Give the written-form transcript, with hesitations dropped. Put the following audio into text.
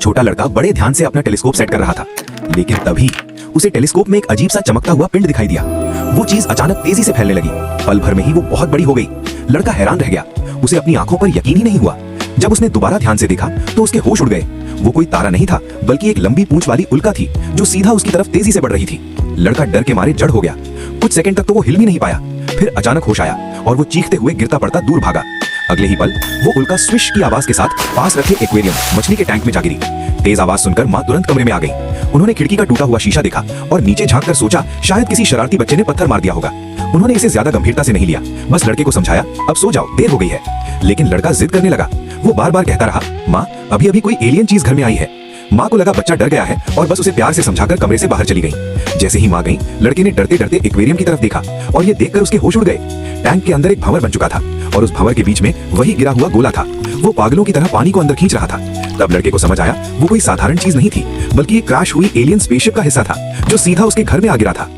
छोटा लड़का बड़े ध्यान से अपना टेलीस्कोप सेट कर रहा था, लेकिन तभी उसे टेलीस्कोप में एक अजीब सा चमकता हुआ पिंड दिखाई दिया। वो चीज अचानक तेजी से फैलने लगी। पल भर में ही वो बहुत बड़ी हो गई। लड़का हैरान रह गया। उसे अपनी आंखों पर यकीन ही नहीं हुआ। जब उसने दोबारा ध्यान से देखा तो उसके होश उड़ गए। वो कोई तारा नहीं था, बल्कि एक लंबी पूंछ वाली उल्का थी जो सीधा उसकी तरफ तेजी से बढ़ रही थी। लड़का डर के मारे जड़ हो गया। कुछ सेकंड तक तो वो हिल भी नहीं पाया। फिर अचानक होश आया और वो चीखते हुए गिरता पड़ता दूर भागा। अगले ही पल वो उल्का स्विश की आवाज के साथ पास रखे एक्वेरियम मछली के टैंक में जा गिरी। तेज आवाज सुनकर माँ तुरंत कमरे में आ गई। उन्होंने खिड़की का टूटा हुआ शीशा देखा और नीचे झांककर सोचा शायद किसी शरारती बच्चे ने पत्थर मार दिया होगा। उन्होंने इसे ज्यादा गंभीरता से नहीं लिया, बस लड़के को समझाया, अब सो जाओ, देर हो गई है। लेकिन लड़का जिद करने लगा। वो बार बार कहता रहा, माँ अभी अभी कोई एलियन चीज घर में आई है। माँ को लगा बच्चा डर गया है और बस उसे प्यार से समझाकर कमरे से बाहर चली गई। जैसे ही माँ गई, लड़के ने डरते डरते एक्वेरियम की तरफ देखा और ये देखकर उसके होश उड़ गए। टैंक के अंदर एक भंवर बन चुका था और उस भंवर के बीच में वही गिरा हुआ गोला था। वो पागलों की तरह पानी को अंदर खींच रहा था। तब लड़के को समझ आया वो कोई साधारण चीज नहीं थी, बल्कि एक क्रैश हुई एलियन स्पेसशिप का हिस्सा था जो सीधा उसके घर में आ गिरा था।